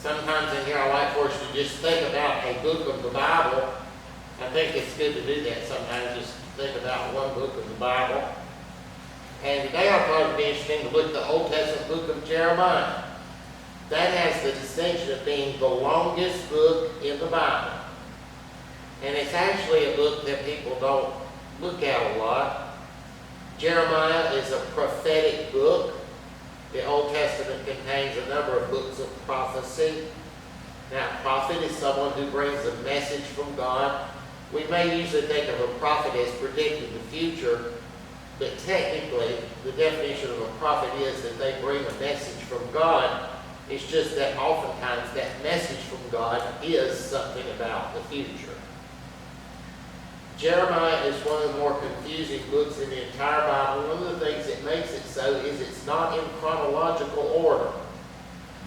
Sometimes in here I like for us to just think about a book of the Bible. I think it's good to do that sometimes, just think about one book of the Bible. And today I thought it would be interesting to look at the Old Testament book of Jeremiah. That has the distinction of being the longest book in the Bible. And it's actually a book that people don't look at a lot. Jeremiah is a prophetic book. The Old Testament contains a number of books of prophecy. Now, a prophet is someone who brings a message from God. We may usually think of a prophet as predicting the future, but technically, the definition of a prophet is that they bring a message from God. It's just that oftentimes that message from God is something about the future. Jeremiah is one of the more confusing books in the entire Bible. One of the things that makes it so is it's not in chronological order.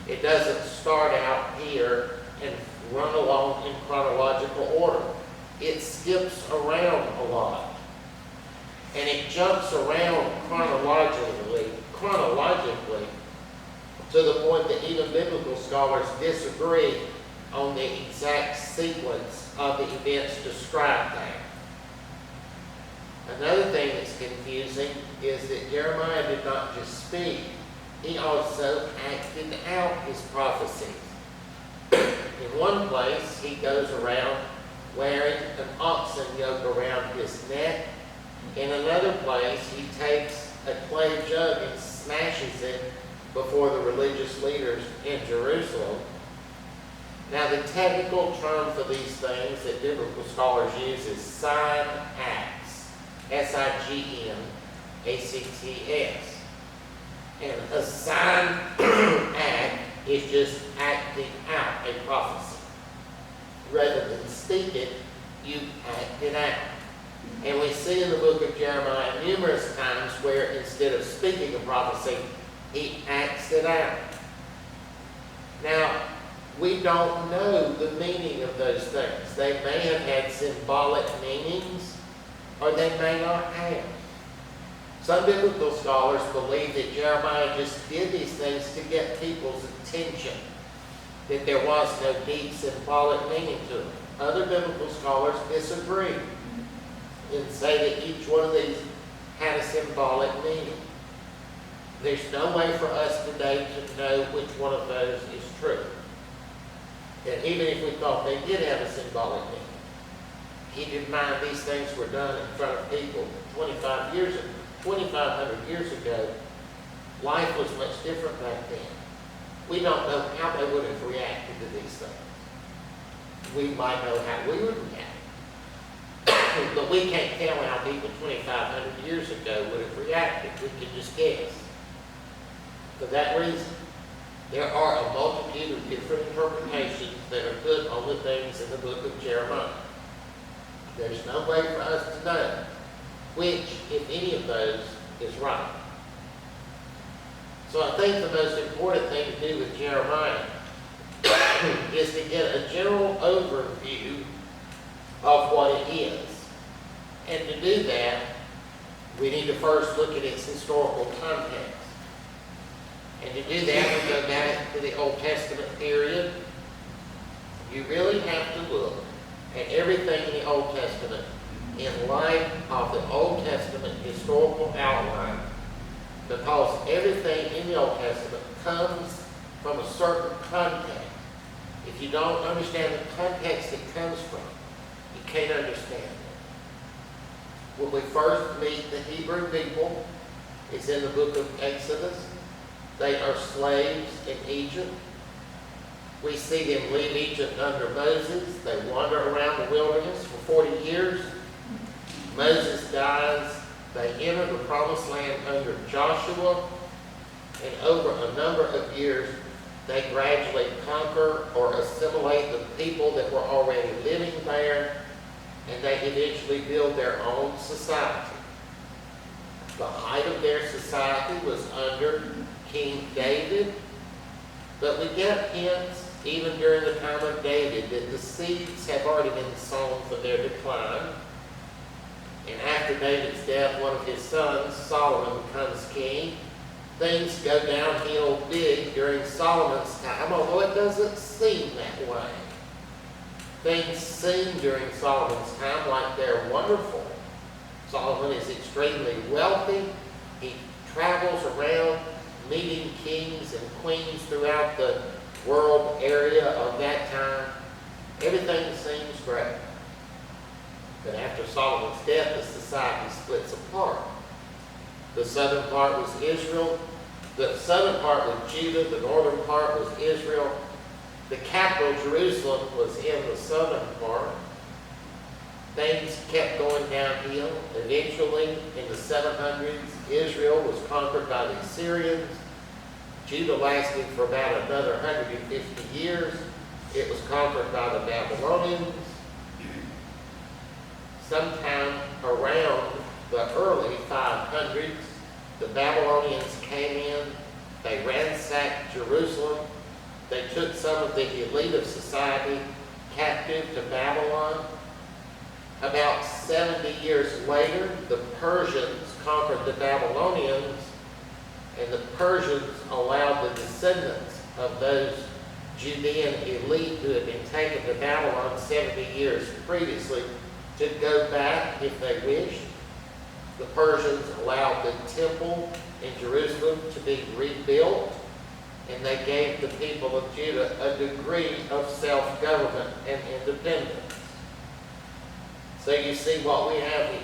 It doesn't start out here and run along in chronological order. It skips around a lot. And it jumps around chronologically to the point that even biblical scholars disagree on the exact sequence of the events described there. Another thing that's confusing is that Jeremiah did not just speak, he also acted out his prophecies. In one place, he goes around wearing an oxen yoke around his neck. In another place, he takes a clay jug and smashes it before the religious leaders in Jerusalem. Now, the technical term for these things that biblical scholars use is sign acts. S-I-G-N-A-C-T-S. And a sign act is just acting out a prophecy. Rather than speak it, you act it out. And we see in the book of Jeremiah numerous times where instead of speaking a prophecy, he acts it out. Now, we don't know the meaning of those things. They may have had symbolic meanings, or they may not have. Some biblical scholars believe that Jeremiah just did these things to get people's attention, that there was no deep symbolic meaning to it. Other biblical scholars disagree and say that each one of these had a symbolic meaning. There's no way for us today to know which one of those is true. And even if we thought they did have a symbolic meaning, keep in mind these things were done in front of people 2,500 years ago. Life was much different back then. We don't know how they would have reacted to these things. We might know how we would react. But we can't tell how people 2,500 years ago would have reacted. We can just guess. For that reason, there are a multitude of different interpretations that are put on the things in the book of Jeremiah. There's no way for us to know which, if any of those, is right. So I think the most important thing to do with Jeremiah is to get a general overview of what it is. And to do that, we need to first look at its historical context. And to do that, we go back to the Old Testament period. You really have to look at everything in the Old Testament in light of the Old Testament historical outline, because everything in the Old Testament comes from a certain context. If you don't understand the context it comes from, you can't understand it. When we first meet the Hebrew people, it's in the book of Exodus. They are slaves in Egypt. We see them leave Egypt under Moses. They wander around the wilderness for 40 years. Moses dies. They enter the promised land under Joshua. And over a number of years, they gradually conquer or assimilate the people that were already living there. And they eventually build their own society. The height of their society was under King David. But we get hints, even during the time of David, that the seeds have already been sown for their decline. And after David's death, one of his sons, Solomon, becomes king. things go downhill big during Solomon's time, although it doesn't seem that way. Things seem during Solomon's time like they're wonderful. Solomon is extremely wealthy. He travels around meeting kings and queens throughout the world area of that time. Everything seems great. But after Solomon's death, the society splits apart. The southern part was Israel. The southern part was Judah. The northern part was Israel. The capital, Jerusalem, was in the southern part. Things kept going downhill. Eventually, in the 700s, Israel was conquered by the Assyrians. Judah lasted for about another 150 years. It was conquered by the Babylonians. Sometime around the early 500s, the Babylonians came in. They ransacked Jerusalem. They took some of the elite of society captive to Babylon. About 70 years later, the Persians conquered the Babylonians, and the Persians allowed the descendants of those Judean elite who had been taken to Babylon 70 years previously to go back if they wished. The Persians allowed the temple in Jerusalem to be rebuilt, and they gave the people of Judah a degree of self-government and independence. So you see what we have here.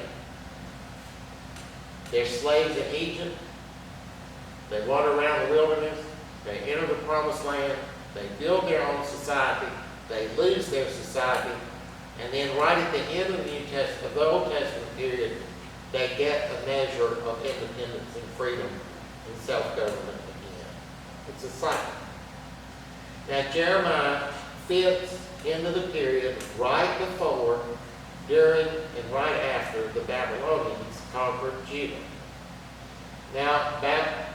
They're slaves in Egypt. They wander around the wilderness. They enter the promised land. They build their own society. They lose their society. And then right at the end of the New Testament, the Old Testament period, they get a measure of independence and freedom and self-government again. It's a cycle. Now Jeremiah fits into the period right before, during, and right after the Babylonians conquered Judah. Now,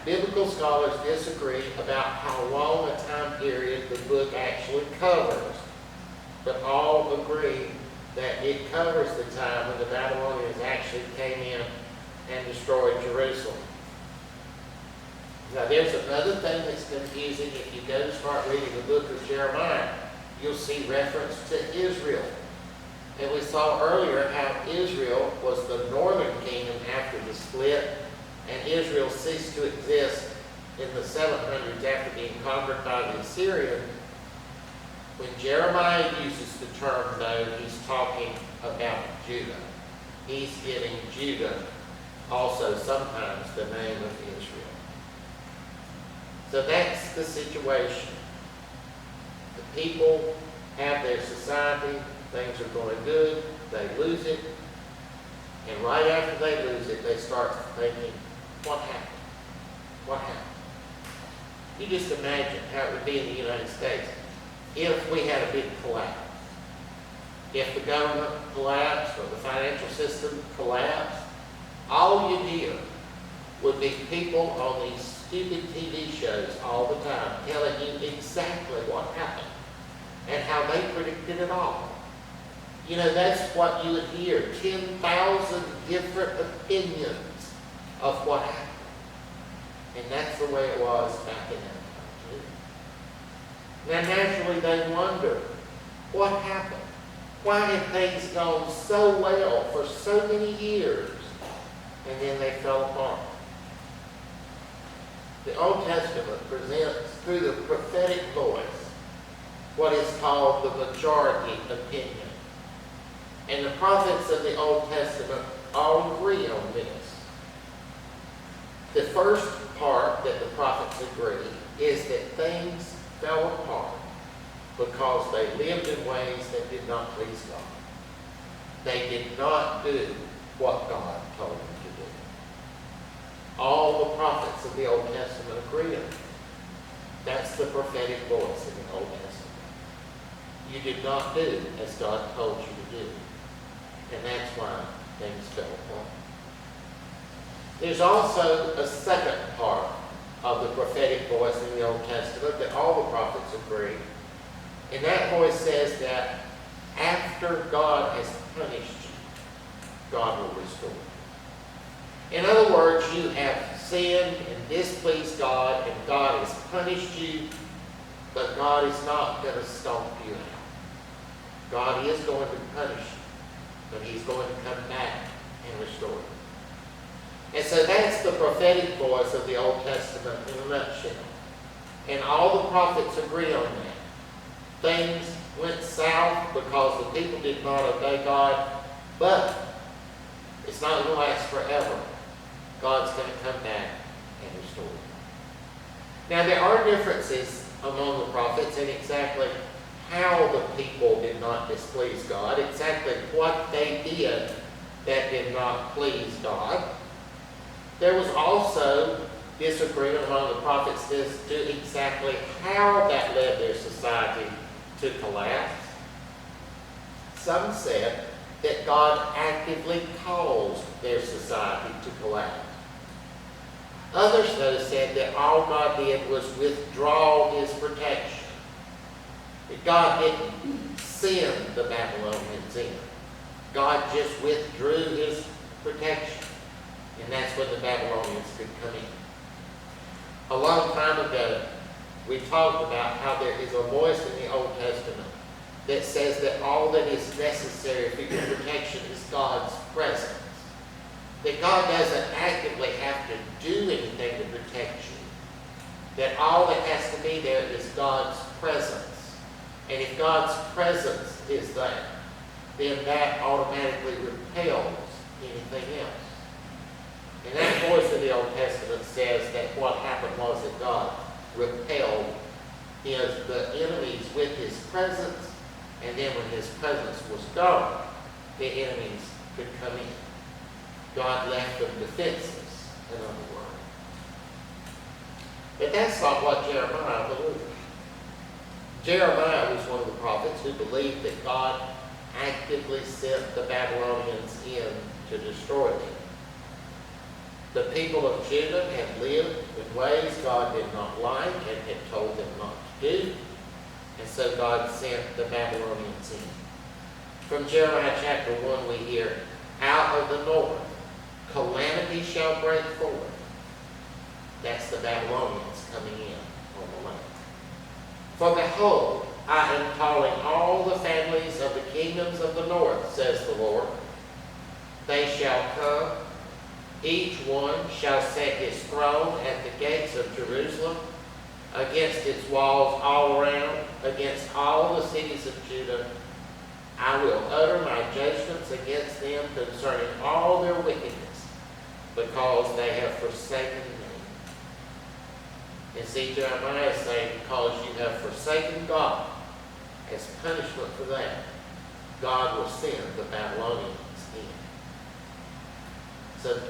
biblical scholars disagree about how long a time period the book actually covers, but all agree that it covers the time when the Babylonians actually came in and destroyed Jerusalem. Now, there's another thing that's confusing. If you go to start reading the book of Jeremiah, you'll see reference to Israel. And we saw earlier how Israel was the northern kingdom after the split, and Israel ceased to exist in the 700s after being conquered by the Assyrians. When Jeremiah uses the term, though, he's talking about Judah. He's giving Judah also sometimes the name of Israel. So that's the situation. The people have their society. Things are going good, they lose it, and right after they lose it, they start thinking, what happened? What happened? You just imagine how it would be in the United States if we had a big collapse. If the government collapsed or the financial system collapsed, all you'd hear would be people on these stupid TV shows all the time telling you exactly what happened and how they predicted it all. You know, that's what you would hear, 10,000 different opinions of what happened. And that's the way it was back in that time, too. Now, naturally, they wonder, what happened? Why had things gone so well for so many years, and then they fell apart? The Old Testament presents, through the prophetic voice, what is called the majority opinion. And the prophets of the Old Testament all agree on this. The first part that the prophets agree is that things fell apart because they lived in ways that did not please God. They did not do what God told them to do. All the prophets of the Old Testament agree on it. That's the prophetic voice in the Old Testament. You did not do as God told you to do. And that's why things fell apart. There's also a second part of the prophetic voice in the Old Testament that all the prophets agree. And that voice says that after God has punished you, God will restore you. In other words, you have sinned and displeased God, and God has punished you, but God is not going to stomp you out. God is going to punish you, but he's going to come back and restore you. And so that's the prophetic voice of the Old Testament in a nutshell. And all the prophets agree on that. Things went south because the people did not obey God, but it's not going to last forever. God's going to come back and restore you. Now, there are differences among the prophets in exactly how the people did not displease God, exactly what they did that did not please God. There was also disagreement among the prophets as to exactly how that led their society to collapse. Some said that God actively caused their society to collapse. Others, though, said that all God did was withdraw his protection. That God didn't send the Babylonians in. God just withdrew his protection. And that's when the Babylonians could come in. A long time ago, we talked about how there is a voice in the Old Testament that says that all that is necessary for your protection is God's presence. That God doesn't actively have to do anything to protect you. That all that has to be there is God's presence. And if God's presence is there, then that automatically repels anything else. And that voice in the Old Testament says that what happened was that God repelled the enemies with his presence, and then when his presence was gone, the enemies could come in. God left them defenseless, in other words. But that's not what Jeremiah believed. Jeremiah was one of the prophets who believed that God actively sent the Babylonians in to destroy them. The people of Judah had lived in ways God did not like and had told them not to do. And so God sent the Babylonians in. From Jeremiah chapter 1 we hear, out of the north, calamity shall break forth. That's the Babylonians coming in on the land. For behold, I am calling all the families of the kingdoms of the north, says the Lord. They shall come. Each one shall set his throne at the gates of Jerusalem, against its walls all around, against all the cities of Judah. I will utter my judgments against them concerning all their wickedness, because they have forsaken me. And see, Jeremiah is saying, because you have forsaken God, as punishment for that, God will send the Babylonians in. So,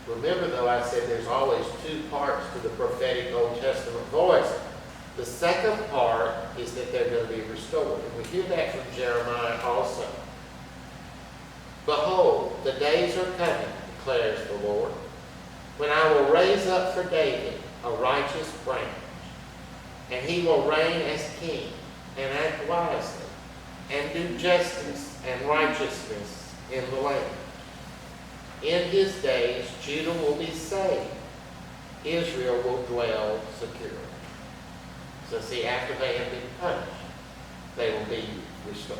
remember, though, I said there's always two parts to the prophetic Old Testament voice. The second part is that they're going to be restored. And we hear that from Jeremiah also. Behold, the days are coming, declares the Lord, when I will raise up for David a righteous branch, and he will reign as king, and act wisely, and do justice and righteousness in the land. In his days, Judah will be saved. Israel will dwell securely. So see, after they have been punished, they will be restored.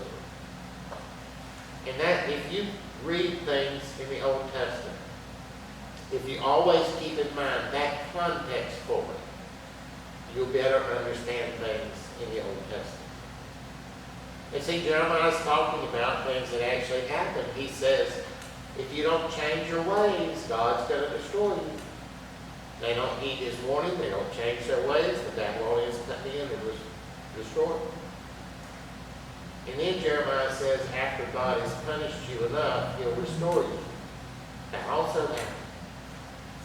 And that, if you read things in the Old Testament, if you always keep in mind that context for it, you'll better understand things in the Old Testament. And see, Jeremiah's talking about things that actually happened. He says, if you don't change your ways, God's going to destroy you. They don't heed his warning. They don't change their ways. The Babylonians come in and destroy them. And then Jeremiah says, after God has punished you enough, he'll restore you. That also happened.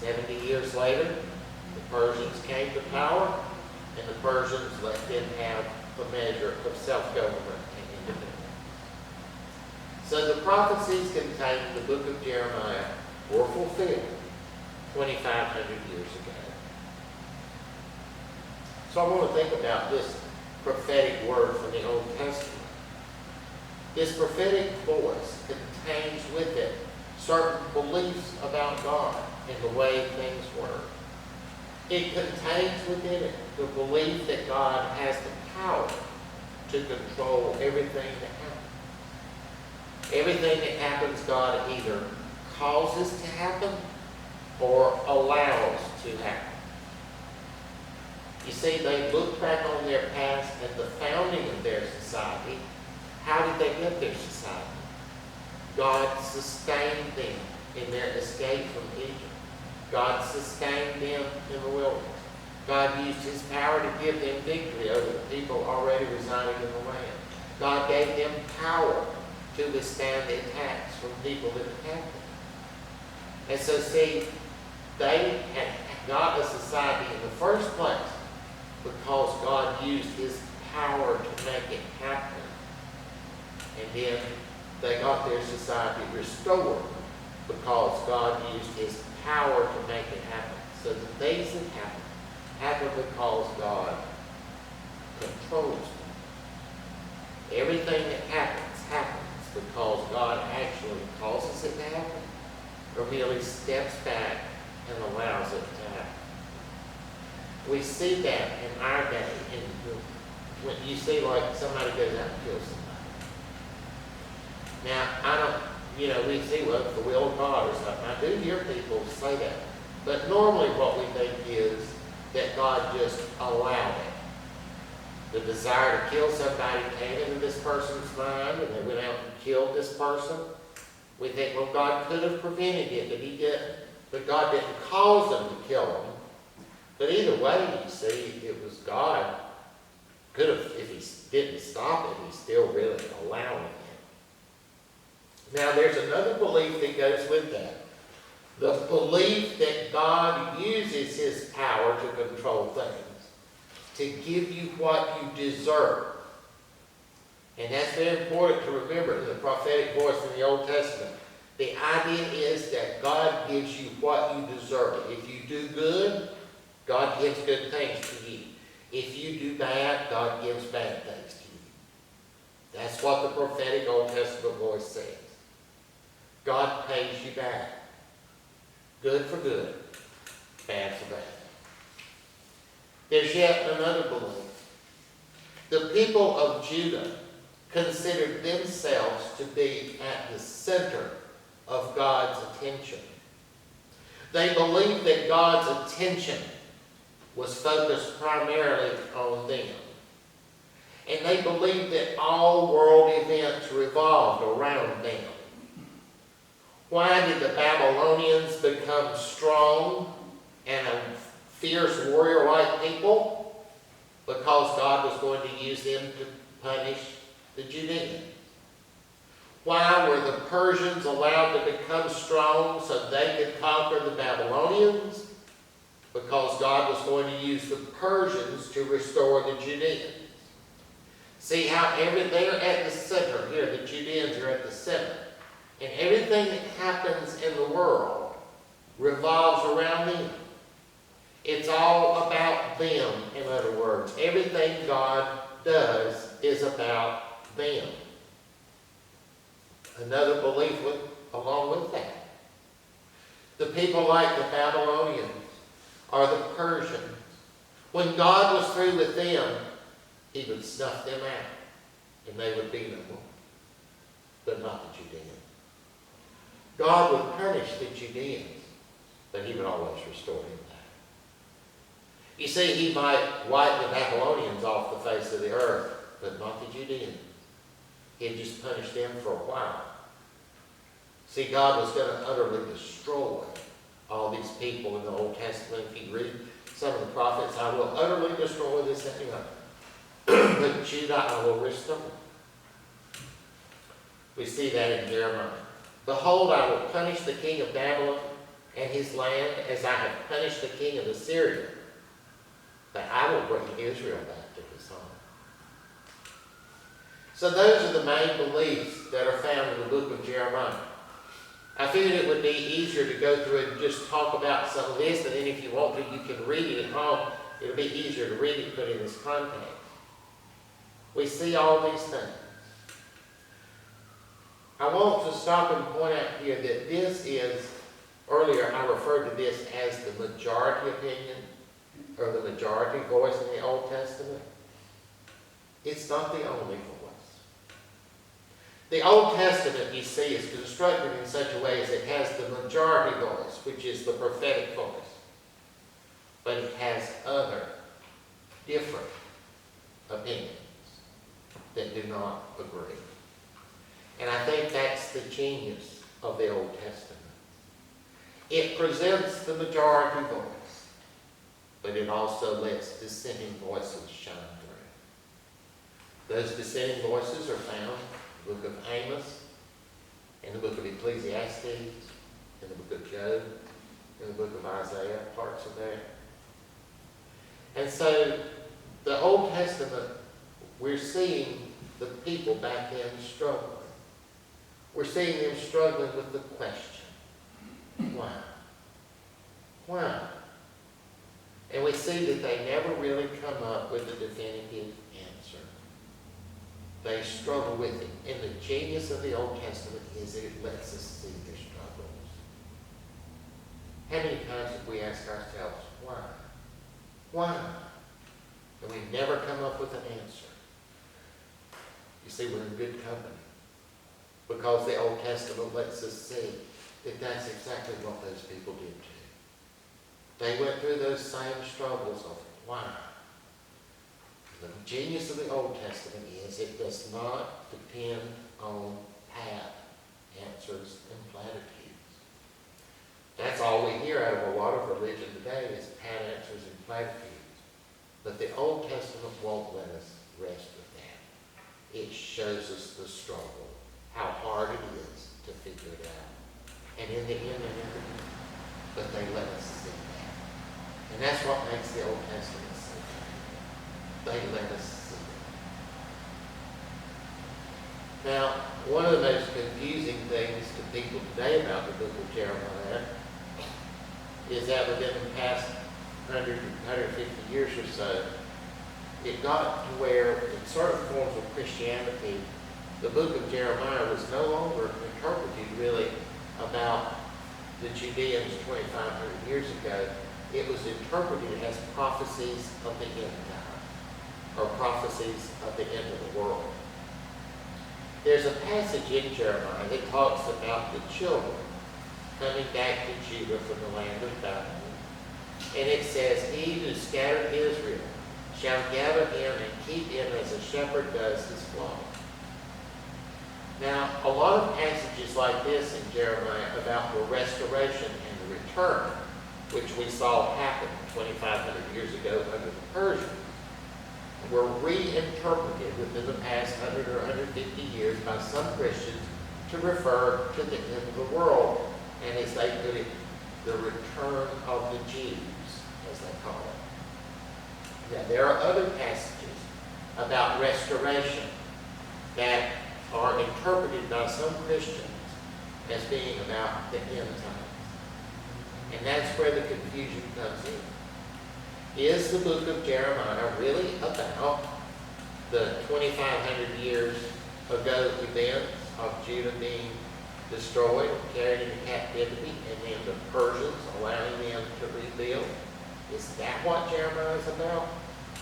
70 years later, the Persians came to power, and the Persians let them have a measure of self-government and independence. So the prophecies contained in the book of Jeremiah were fulfilled 2,500 years ago. So I want to think about this prophetic word from the Old Testament. This prophetic voice contains with it certain beliefs about God and the way things were. It contains within it the belief that God has the power to control everything that happens. Everything that happens, God either causes to happen or allows to happen. You see, they looked back on their past and the founding of their society. How did they get their society? God sustained them in their escape from Egypt. God sustained them in the wilderness. God used His power to give them victory over the people already residing in the land. God gave them power to withstand the attacks from people that attacked them. And so, see, they had got a society in the first place because God used His power to make it happen. And then they got their society restored because God used His power to make it happen. So the things that happen because God controls them. Everything that happens because God actually causes it to happen or merely steps back and allows it to happen. We see that in our day. When you see like somebody goes out and kills somebody. Now, we see, well, it's the will of God or something. I do hear people say that. But normally what we think is that God just allowed it. The desire to kill somebody came into this person's mind and they went out and killed this person. We think, well, God could have prevented it, but He didn't. But God didn't cause them to kill them. But either way, you see, it was God. Could have, if He didn't stop it, He's still really allowing it. Now, there's another belief that goes with that. The belief that God uses His power to control things, to give you what you deserve. And that's very important to remember in the prophetic voice in the Old Testament. The idea is that God gives you what you deserve. If you do good, God gives good things to you. If you do bad, God gives bad things to you. That's what the prophetic Old Testament voice says. God pays you back. Good for good, bad for bad. There's yet another belief. The people of Judah considered themselves to be at the center of God's attention. They believed that God's attention was focused primarily on them. And they believed that all world events revolved around them. Why did the Babylonians become strong and a fierce warrior-like people? Because God was going to use them to punish the Judeans. Why were the Persians allowed to become strong so they could conquer the Babylonians? Because God was going to use the Persians to restore the Judeans. See how they're at the center here. The Judeans are at the center. And everything that happens in the world revolves around them. It's all about them, in other words. Everything God does is about them. Another belief along with that. The people like the Babylonians or the Persians, when God was through with them, He would snuff them out and they would be no more. But not the Judeans. God would punish the Judeans, but He would always restore them back. You see, He might wipe the Babylonians off the face of the earth, but not the Judeans. He'd just punish them for a while. See, God was going to utterly destroy all these people in the Old Testament. If you read some of the prophets, I will utterly destroy this and that. But Judah I will restore. We see that in Jeremiah. Behold, I will punish the king of Babylon and his land as I have punished the king of Assyria. But I will bring Israel back to his home. So those are the main beliefs that are found in the book of Jeremiah. I figured it would be easier to go through and just talk about some of this, and then if you want to, you can read it at home. It'll be easier to read it and put it in this context. We see all these things. I want to stop and point out here that this is, earlier I referred to this as the majority opinion. or the majority voice in the Old Testament, it's not the only voice. The Old Testament, you see, is constructed in such a way as it has the majority voice, which is the prophetic voice. But it has other, different opinions that do not agree. And I think that's the genius of the Old Testament. It presents the majority voice, but it also lets dissenting voices shine through. Those dissenting voices are found in the book of Amos, in the book of Ecclesiastes, in the book of Job, in the book of Isaiah, parts of there. And so the Old Testament, we're seeing the people back then struggling. We're seeing them struggling with the question, why? Why? And we see that they never really come up with a definitive answer. They struggle with it. And the genius of the Old Testament is that it lets us see their struggles. How many times have we asked ourselves, why? Why? And we never come up with an answer. You see, we're in good company. Because the Old Testament lets us see that that's exactly what those people did too. They went through those same struggles of why. The genius of the Old Testament is it does not depend on pat answers and platitudes. That's all we hear out of a lot of religion today is pat answers and platitudes. But the Old Testament won't let us rest with that. It shows us the struggle, how hard it is to figure it out. And in the end, but they let us see that. And that's what makes the Old Testament so good. They let us see it. Now, one of the most confusing things to people today about the book of Jeremiah is that within the past 150 years or so, it got to where, in certain forms of Christianity, the book of Jeremiah was no longer interpreted really about the Judeans 2,500 years ago. It was interpreted as prophecies of the end time, or prophecies of the end of the world. There's a passage in Jeremiah that talks about the children coming back to Judah from the land of Babylon. And it says, "He who scattered Israel shall gather him and keep him as a shepherd does his flock." Now, a lot of passages like this in Jeremiah about the restoration and the return, which we saw happen 2,500 years ago under the Persians, were reinterpreted within the past 100 or 150 years by some Christians to refer to the end of the world, and as they put it, the return of the Jews, as they call it. Now, there are other passages about restoration that are interpreted by some Christians as being about the end times. And that's where the confusion comes in. Is the book of Jeremiah really about the 2,500 years ago events of Judah being destroyed, carried into captivity, and then the Persians allowing them to rebuild? Is that what Jeremiah is about?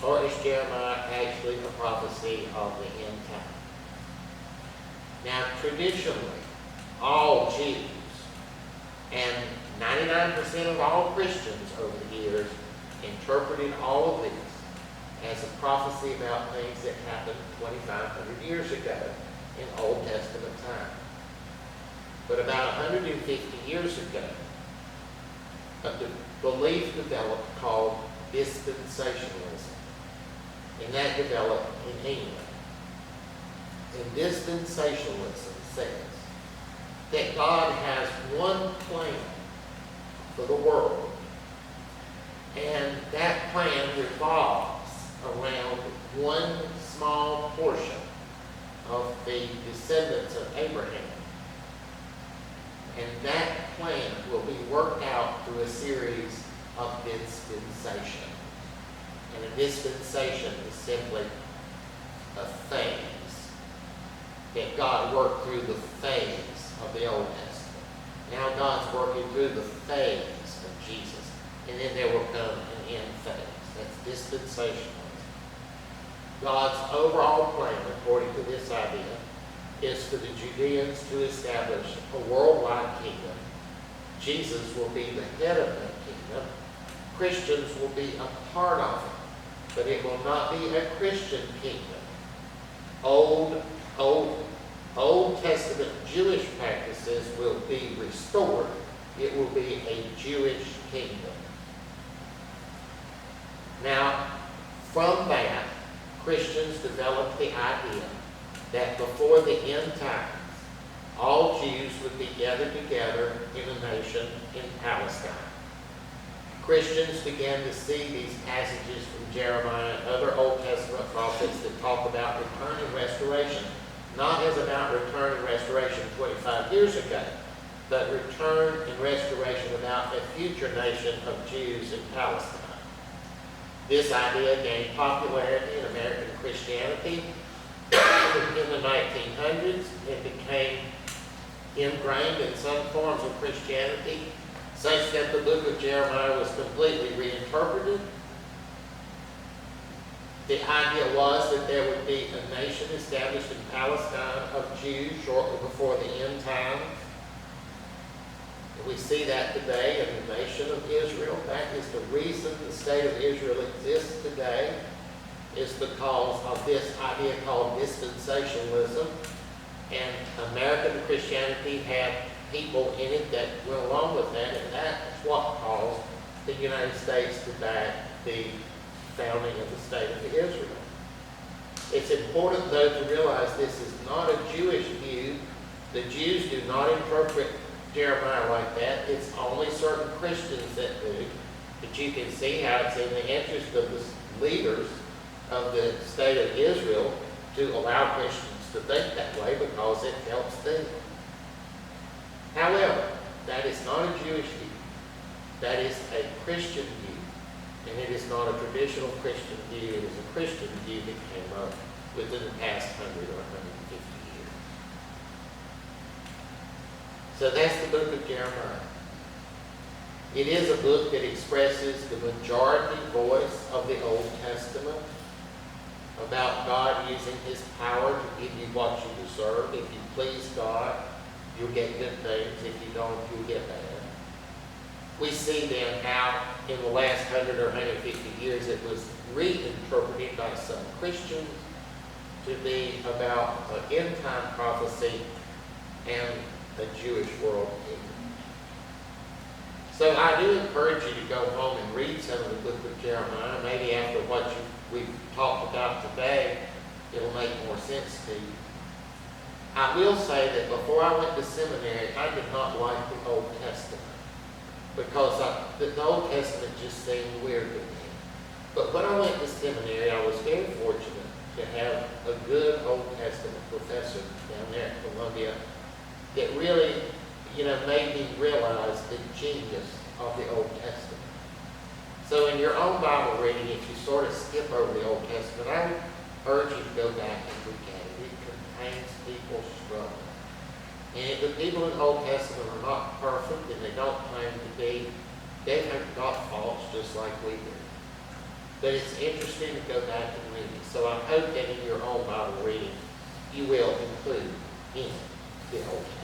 Or is Jeremiah actually a prophecy of the end time? Now, traditionally, all Jews and 99% of all Christians over the years interpreted all of this as a prophecy about things that happened 2,500 years ago in Old Testament time. But about 150 years ago, a belief developed called dispensationalism. And that developed in England. And dispensationalism says that God has one plan for the world, and that plan revolves around one small portion of the descendants of Abraham. And that plan will be worked out through a series of dispensations. And a dispensation is simply a phase. That God worked through the phase of the Old Testament. Now God's working through the phase of Jesus. And then there will come an end phase. That's dispensationalism. God's overall plan, according to this idea, is for the Judeans to establish a worldwide kingdom. Jesus will be the head of that kingdom. Christians will be a part of it, but it will not be a Christian kingdom. Old Testament Jewish practices will be restored. It will be a Jewish kingdom. Now, from that, Christians developed the idea that before the end times, all Jews would be gathered together in a nation in Palestine. Christians began to see these passages from Jeremiah and other Old Testament prophets that talk about return and restoration, not as about return and restoration 25 years ago, but return and restoration about a future nation of Jews in Palestine. This idea gained popularity in American Christianity in the 1900s and became ingrained in some forms of Christianity, such that the book of Jeremiah was completely reinterpreted. The idea was that there would be a nation established in Palestine of Jews shortly before the end times. We see that today in the nation of Israel. That is the reason the state of Israel exists today, is because of this idea called dispensationalism. And American Christianity had people in it that went along with that, and that's what caused the United States to back the founding of the state of Israel. It's important, though, to realize this is not a Jewish view. The Jews do not interpret Jeremiah like that. It's only certain Christians that do. But you can see how it's in the interest of the leaders of the state of Israel to allow Christians to think that way because it helps them. However, that is not a Jewish view. That is a Christian view. And it is not a traditional Christian view. It is a Christian view that came up within the past 100 or 150 years. So that's the book of Jeremiah. It is a book that expresses the majority voice of the Old Testament about God using his power to give you what you deserve. If you please God, you'll get good things. If you don't, you'll get bad. We see then how in the last 100 or 150 years it was reinterpreted by some Christians to be about an end-time prophecy and a Jewish world kingdom. So I do encourage you to go home and read some of the book of Jeremiah. Maybe after what we've talked about today, it'll make more sense to you. I will say that before I went to seminary, I did not like the Old Testament because the Old Testament just seemed weird to me. But when I went to seminary, I was very fortunate to have a good Old Testament professor down there at Columbia that really, made me realize the genius of the Old Testament. So in your own Bible reading, if you sort of skip over the Old Testament, I would urge you to go back and look at it. It contains people's struggle. And the people in the Old Testament are not perfect, and they don't claim to be. They have got faults just like we do. But it's interesting to go back and read it. So I hope that in your own Bible reading, you will include in the Old Testament.